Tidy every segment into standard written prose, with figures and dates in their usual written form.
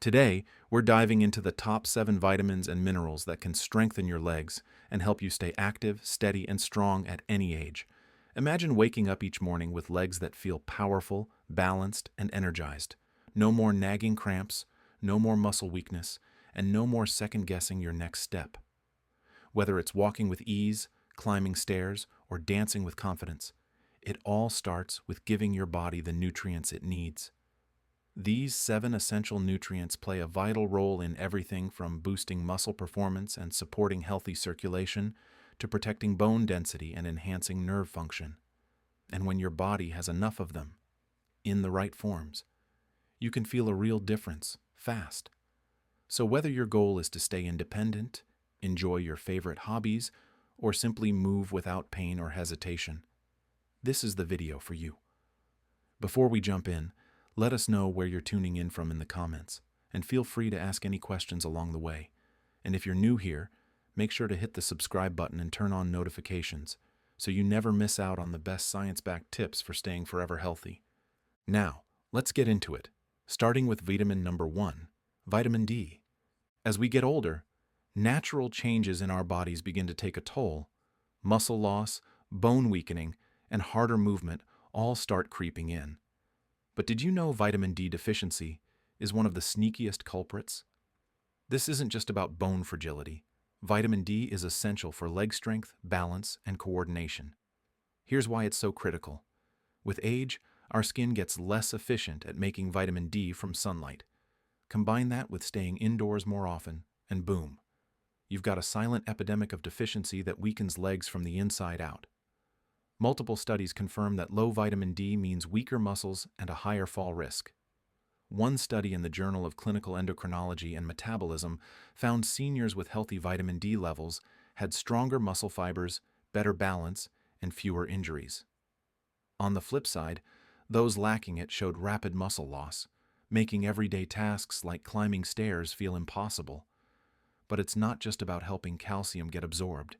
Today, we're diving into the top 7 vitamins and minerals that can strengthen your legs and help you stay active, steady, and strong at any age. Imagine waking up each morning with legs that feel powerful, balanced, and energized. No more nagging cramps, no more muscle weakness, and no more second-guessing your next step. Whether it's walking with ease, climbing stairs, or dancing with confidence, it all starts with giving your body the nutrients it needs. These 7 essential nutrients play a vital role in everything from boosting muscle performance and supporting healthy circulation to protecting bone density and enhancing nerve function. And when your body has enough of them, in the right forms, you can feel a real difference fast. So whether your goal is to stay independent, enjoy your favorite hobbies, or simply move without pain or hesitation, this is the video for you. Before we jump in, let us know where you're tuning in from in the comments, and feel free to ask any questions along the way. And if you're new here, make sure to hit the subscribe button and turn on notifications so you never miss out on the best science-backed tips for staying forever healthy. Now, let's get into it, starting with vitamin number 1, vitamin D. As we get older, natural changes in our bodies begin to take a toll. Muscle loss, bone weakening, and harder movement all start creeping in. But did you know vitamin D deficiency is one of the sneakiest culprits? This isn't just about bone fragility. Vitamin D is essential for leg strength, balance, and coordination. Here's why it's so critical. With age, our skin gets less efficient at making vitamin D from sunlight. Combine that with staying indoors more often, and boom, you've got a silent epidemic of deficiency that weakens legs from the inside out. Multiple studies confirm that low vitamin D means weaker muscles and a higher fall risk. One study in the Journal of Clinical Endocrinology and Metabolism found seniors with healthy vitamin D levels had stronger muscle fibers, better balance, and fewer injuries. On the flip side, those lacking it showed rapid muscle loss, making everyday tasks like climbing stairs feel impossible. But it's not just about helping calcium get absorbed.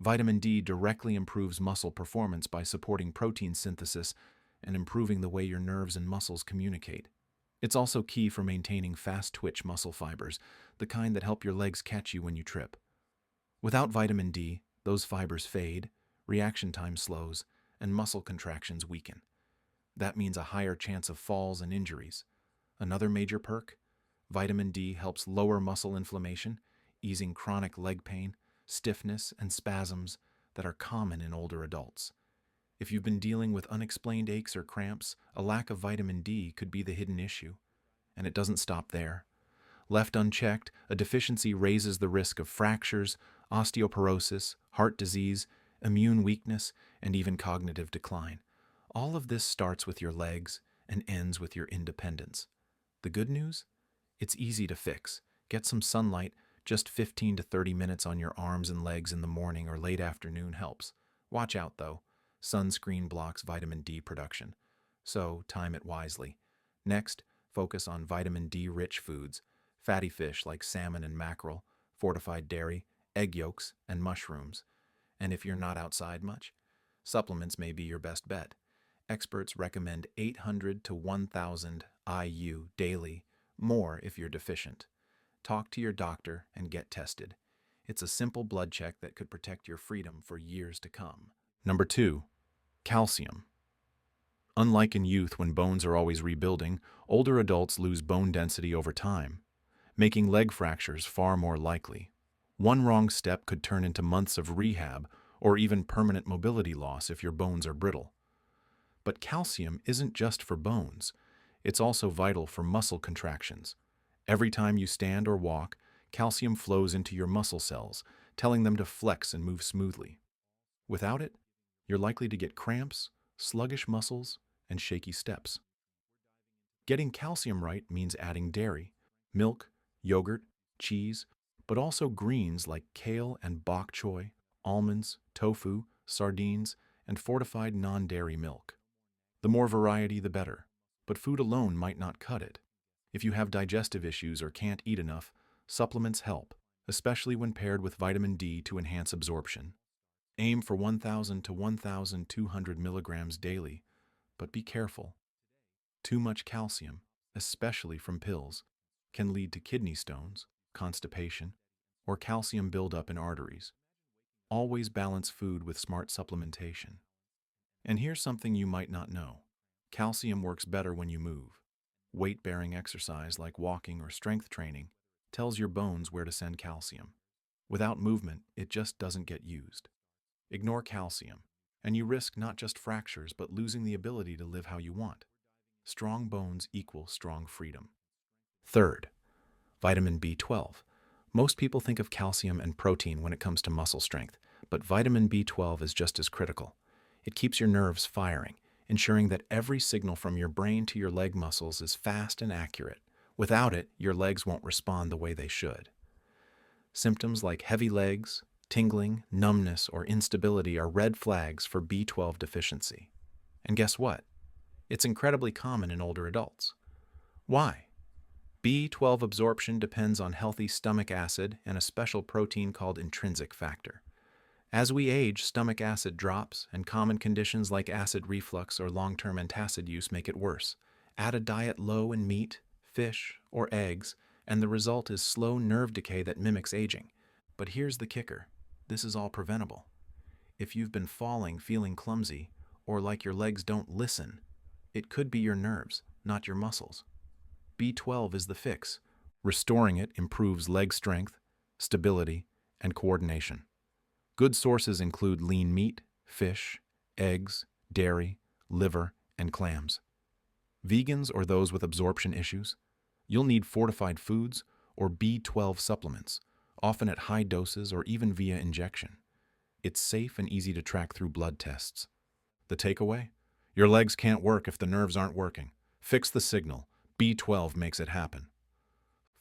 Vitamin D directly improves muscle performance by supporting protein synthesis and improving the way your nerves and muscles communicate. It's also key for maintaining fast-twitch muscle fibers, the kind that help your legs catch you when you trip. Without vitamin D, those fibers fade, reaction time slows, and muscle contractions weaken. That means a higher chance of falls and injuries. Another major perk? Vitamin D helps lower muscle inflammation, easing chronic leg pain, stiffness, and spasms that are common in older adults. If you've been dealing with unexplained aches or cramps, a lack of vitamin D could be the hidden issue. And it doesn't stop there. Left unchecked, a deficiency raises the risk of fractures, osteoporosis, heart disease, immune weakness, and even cognitive decline. All of this starts with your legs and ends with your independence. The good news? It's easy to fix. Get some sunlight. Just 15 to 30 minutes on your arms and legs in the morning or late afternoon helps. Watch out though, sunscreen blocks vitamin D production, so time it wisely. Next, focus on vitamin D-rich foods, fatty fish like salmon and mackerel, fortified dairy, egg yolks, and mushrooms. And if you're not outside much, supplements may be your best bet. Experts recommend 800 to 1,000 IU daily, more if you're deficient. Talk to your doctor and get tested. It's a simple blood check that could protect your freedom for years to come. Number 2, calcium. Unlike in youth when bones are always rebuilding, older adults lose bone density over time, making leg fractures far more likely. One wrong step could turn into months of rehab or even permanent mobility loss if your bones are brittle. But calcium isn't just for bones. It's also vital for muscle contractions. Every time you stand or walk, calcium flows into your muscle cells, telling them to flex and move smoothly. Without it, you're likely to get cramps, sluggish muscles, and shaky steps. Getting calcium right means adding dairy, milk, yogurt, cheese, but also greens like kale and bok choy, almonds, tofu, sardines, and fortified non-dairy milk. The more variety, the better, but food alone might not cut it. If you have digestive issues or can't eat enough, supplements help, especially when paired with vitamin D to enhance absorption. Aim for 1,000 to 1,200 milligrams daily, but be careful. Too much calcium, especially from pills, can lead to kidney stones, constipation, or calcium buildup in arteries. Always balance food with smart supplementation. And here's something you might not know. Calcium works better when you move. Weight-bearing exercise like walking or strength training tells your bones where to send calcium. Without movement, it just doesn't get used. Ignore calcium, and you risk not just fractures but losing the ability to live how you want. Strong bones equal strong freedom. Third, vitamin B12. Most people think of calcium and protein when it comes to muscle strength, but vitamin B12 is just as critical. It keeps your nerves firing, ensuring that every signal from your brain to your leg muscles is fast and accurate. Without it, your legs won't respond the way they should. Symptoms like heavy legs, tingling, numbness, or instability are red flags for B12 deficiency. And guess what? It's incredibly common in older adults. Why? B12 absorption depends on healthy stomach acid and a special protein called intrinsic factor. As we age, stomach acid drops, and common conditions like acid reflux or long-term antacid use make it worse. Add a diet low in meat, fish, or eggs, and the result is slow nerve decay that mimics aging. But here's the kicker. This is all preventable. If you've been falling, feeling clumsy, or like your legs don't listen, it could be your nerves, not your muscles. B12 is the fix. Restoring it improves leg strength, stability, and coordination. Good sources include lean meat, fish, eggs, dairy, liver, and clams. Vegans or those with absorption issues, you'll need fortified foods or B12 supplements, often at high doses or even via injection. It's safe and easy to track through blood tests. The takeaway? Your legs can't work if the nerves aren't working. Fix the signal. B12 makes it happen.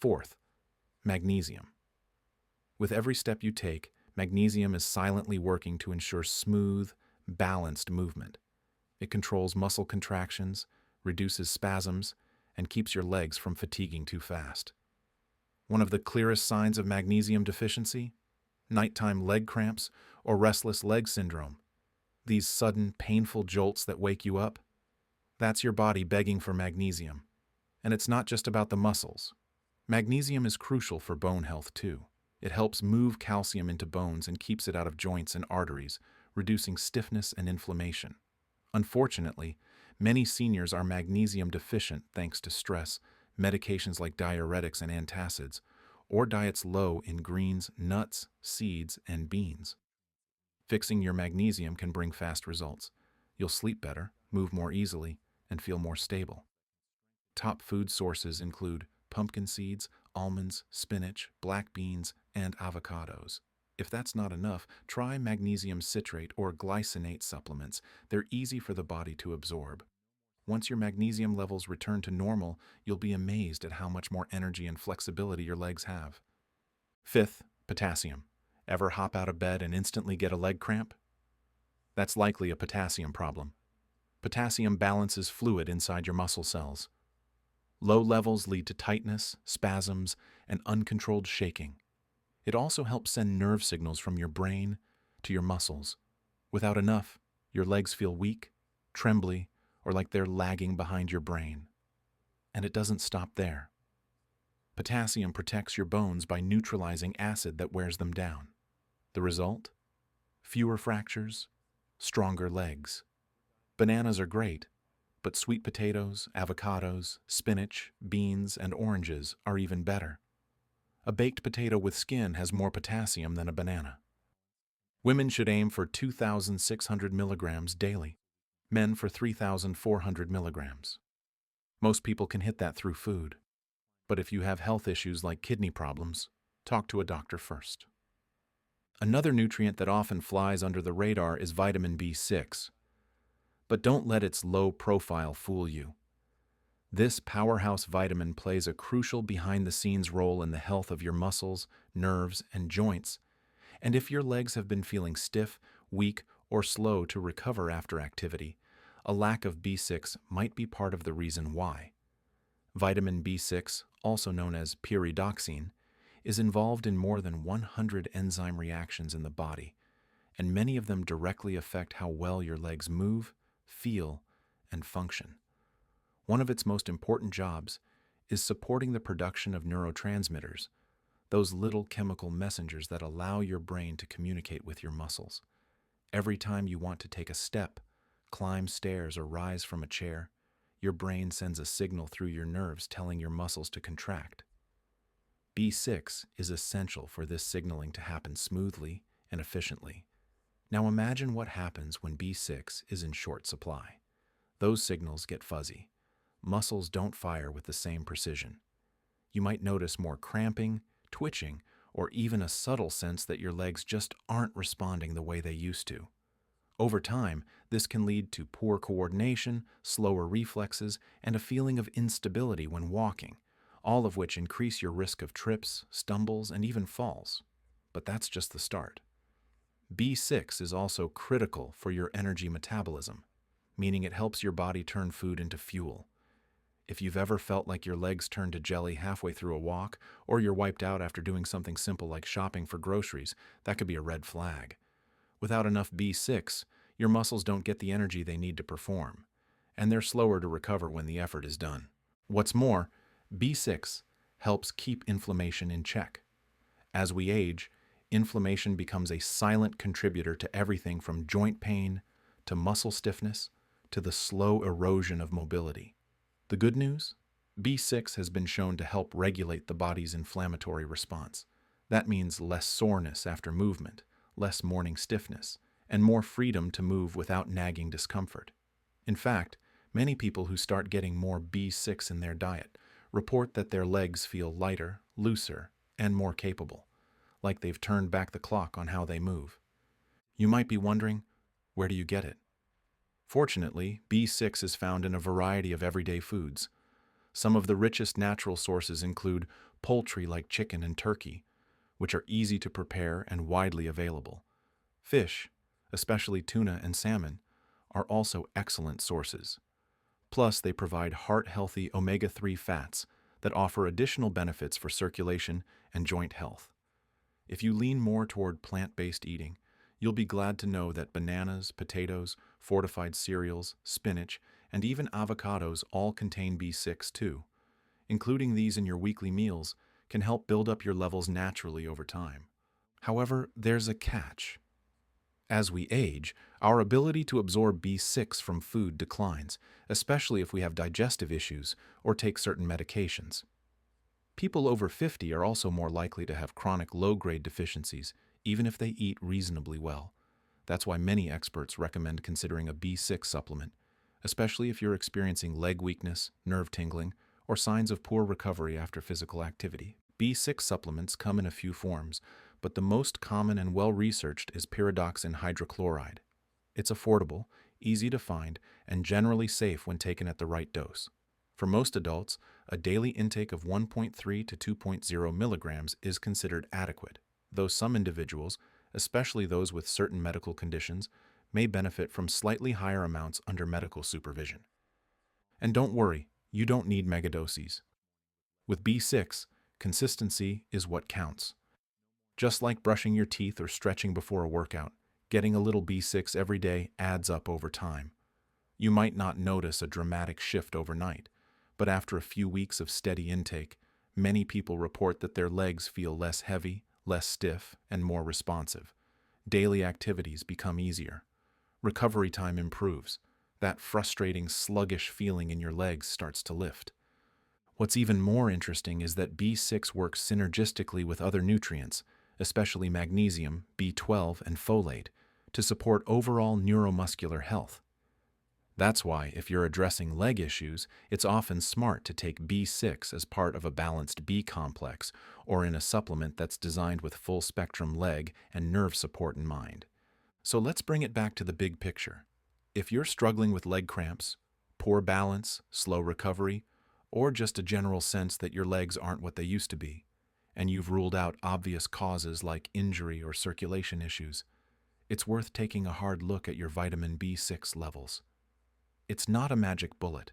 Fourth, magnesium. With every step you take, magnesium is silently working to ensure smooth, balanced movement. It controls muscle contractions, reduces spasms, and keeps your legs from fatiguing too fast. One of the clearest signs of magnesium deficiency? Nighttime leg cramps or restless leg syndrome. These sudden, painful jolts that wake you up? That's your body begging for magnesium. And it's not just about the muscles. Magnesium is crucial for bone health too. It helps move calcium into bones and keeps it out of joints and arteries, reducing stiffness and inflammation. Unfortunately, many seniors are magnesium deficient thanks to stress, medications like diuretics and antacids, or diets low in greens, nuts, seeds, and beans. Fixing your magnesium can bring fast results. You'll sleep better, move more easily, and feel more stable. Top food sources include pumpkin seeds, almonds, spinach, black beans, and avocados. If that's not enough, try magnesium citrate or glycinate supplements. They're easy for the body to absorb. Once your magnesium levels return to normal, you'll be amazed at how much more energy and flexibility your legs have. Fifth, potassium. Ever hop out of bed and instantly get a leg cramp? That's likely a potassium problem. Potassium balances fluid inside your muscle cells. Low levels lead to tightness, spasms, and uncontrolled shaking. It also helps send nerve signals from your brain to your muscles. Without enough, your legs feel weak, trembly, or like they're lagging behind your brain. And it doesn't stop there. Potassium protects your bones by neutralizing acid that wears them down. The result? Fewer fractures, stronger legs. Bananas are great, but sweet potatoes, avocados, spinach, beans, and oranges are even better. A baked potato with skin has more potassium than a banana. Women should aim for 2,600 milligrams daily, men for 3,400 milligrams. Most people can hit that through food. But if you have health issues like kidney problems, talk to a doctor first. Another nutrient that often flies under the radar is vitamin B6. But don't let its low profile fool you. This powerhouse vitamin plays a crucial behind-the-scenes role in the health of your muscles, nerves, and joints. And if your legs have been feeling stiff, weak, or slow to recover after activity, a lack of B6 might be part of the reason why. Vitamin B6, also known as pyridoxine, is involved in more than 100 enzyme reactions in the body, and many of them directly affect how well your legs move, feel, and function. One of its most important jobs is supporting the production of neurotransmitters, those little chemical messengers that allow your brain to communicate with your muscles. Every time you want to take a step, climb stairs, or rise from a chair, your brain sends a signal through your nerves telling your muscles to contract. B6 is essential for this signaling to happen smoothly and efficiently. Now imagine what happens when B6 is in short supply. Those signals get fuzzy. Muscles don't fire with the same precision. You might notice more cramping, twitching, or even a subtle sense that your legs just aren't responding the way they used to. Over time, this can lead to poor coordination, slower reflexes, and a feeling of instability when walking, all of which increase your risk of trips, stumbles, and even falls. But that's just the start. B6 is also critical for your energy metabolism, meaning it helps your body turn food into fuel. If you've ever felt like your legs turn to jelly halfway through a walk, or you're wiped out after doing something simple like shopping for groceries, that could be a red flag. Without enough B6, your muscles don't get the energy they need to perform, and they're slower to recover when the effort is done. What's more, B6 helps keep inflammation in check. As we age, inflammation becomes a silent contributor to everything from joint pain to muscle stiffness to the slow erosion of mobility. The good news? B6 has been shown to help regulate the body's inflammatory response. That means less soreness after movement, less morning stiffness, and more freedom to move without nagging discomfort. In fact, many people who start getting more B6 in their diet report that their legs feel lighter, looser, and more capable, like they've turned back the clock on how they move. You might be wondering, where do you get it? Fortunately, B6 is found in a variety of everyday foods. Some of the richest natural sources include poultry like chicken and turkey, which are easy to prepare and widely available. Fish, especially tuna and salmon, are also excellent sources. Plus, they provide heart-healthy omega-3 fats that offer additional benefits for circulation and joint health. If you lean more toward plant-based eating, you'll be glad to know that bananas, potatoes, fortified cereals, spinach, and even avocados all contain B6 too. Including these in your weekly meals can help build up your levels naturally over time. However, there's a catch. As we age, our ability to absorb B6 from food declines, especially if we have digestive issues or take certain medications. People over 50 are also more likely to have chronic low-grade deficiencies, even if they eat reasonably well. That's why many experts recommend considering a B6 supplement, especially if you're experiencing leg weakness, nerve tingling, or signs of poor recovery after physical activity. B6 supplements come in a few forms, but the most common and well-researched is pyridoxine hydrochloride. It's affordable, easy to find, and generally safe when taken at the right dose. For most adults, a daily intake of 1.3 to 2.0 milligrams is considered adequate, though some individuals, especially those with certain medical conditions, may benefit from slightly higher amounts under medical supervision. And don't worry, you don't need megadoses. With B6, consistency is what counts. Just like brushing your teeth or stretching before a workout, getting a little B6 every day adds up over time. You might not notice a dramatic shift overnight, but after a few weeks of steady intake, many people report that their legs feel less heavy, less stiff, and more responsive. Daily activities become easier. Recovery time improves. That frustrating, sluggish feeling in your legs starts to lift. What's even more interesting is that B6 works synergistically with other nutrients, especially magnesium, B12, and folate, to support overall neuromuscular health. That's why, if you're addressing leg issues, it's often smart to take B6 as part of a balanced B complex or in a supplement that's designed with full-spectrum leg and nerve support in mind. So let's bring it back to the big picture. If you're struggling with leg cramps, poor balance, slow recovery, or just a general sense that your legs aren't what they used to be, and you've ruled out obvious causes like injury or circulation issues, it's worth taking a hard look at your vitamin B6 levels. It's not a magic bullet,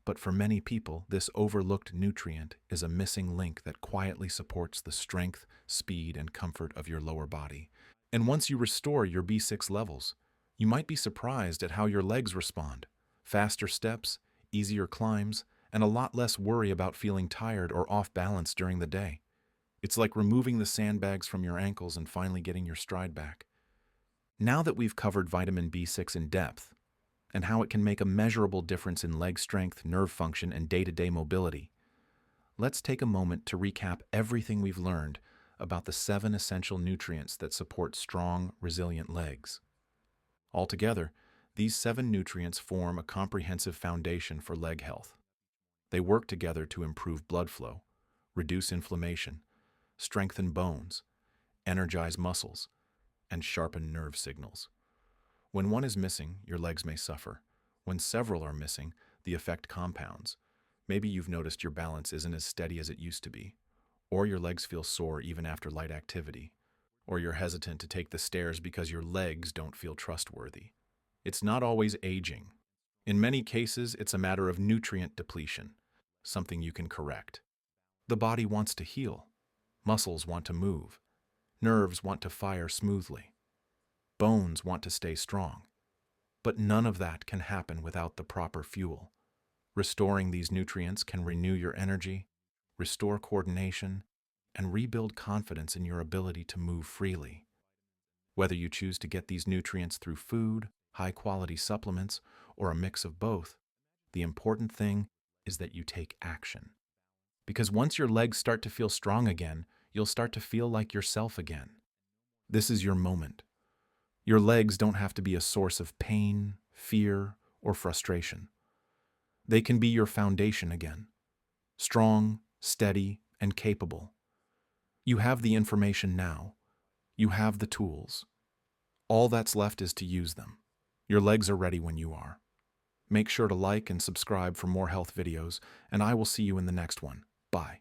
but for many people, this overlooked nutrient is a missing link that quietly supports the strength, speed, and comfort of your lower body. And once you restore your B6 levels, you might be surprised at how your legs respond. Faster steps, easier climbs, and a lot less worry about feeling tired or off balance during the day. It's like removing the sandbags from your ankles and finally getting your stride back. Now that we've covered vitamin B6 in depth, and how it can make a measurable difference in leg strength, nerve function, and day-to-day mobility, let's take a moment to recap everything we've learned about the 7 essential nutrients that support strong, resilient legs. Altogether, these 7 nutrients form a comprehensive foundation for leg health. They work together to improve blood flow, reduce inflammation, strengthen bones, energize muscles, and sharpen nerve signals. When one is missing, your legs may suffer. When several are missing, the effect compounds. Maybe you've noticed your balance isn't as steady as it used to be, or your legs feel sore even after light activity, or you're hesitant to take the stairs because your legs don't feel trustworthy. It's not always aging. In many cases, it's a matter of nutrient depletion, something you can correct. The body wants to heal. Muscles want to move. Nerves want to fire smoothly. Bones want to stay strong. But none of that can happen without the proper fuel. Restoring these nutrients can renew your energy, restore coordination, and rebuild confidence in your ability to move freely. Whether you choose to get these nutrients through food, high-quality supplements, or a mix of both, the important thing is that you take action. Because once your legs start to feel strong again, you'll start to feel like yourself again. This is your moment. Your legs don't have to be a source of pain, fear, or frustration. They can be your foundation again. Strong, steady, and capable. You have the information now. You have the tools. All that's left is to use them. Your legs are ready when you are. Make sure to like and subscribe for more health videos, and I will see you in the next one. Bye.